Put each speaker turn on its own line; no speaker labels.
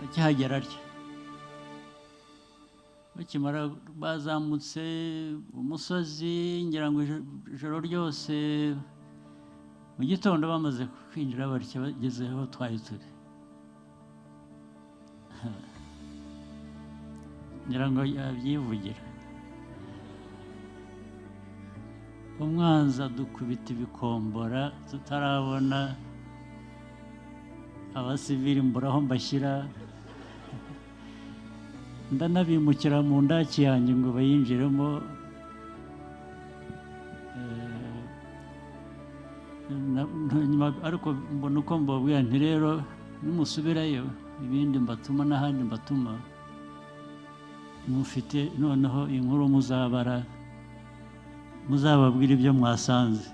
akihagera atya bakimara bazamutse umusozi ngira ngo ijoro ryose mu gitondo bamaze kwinjira batya bageze aho twari turi ngira ngo yabyivugira umwanzi adukubita ibikombora tutarabona abasivili mbura aho mbashyira ndanabimukira mu ndaki yanjye ngo bayinjiremo ariko mbona uko mbabwira nti rero nimusubirayo ibindi mbatuma n'ahandi mbatuma mufite noneho inkuru muzababwira ibyo mwasanze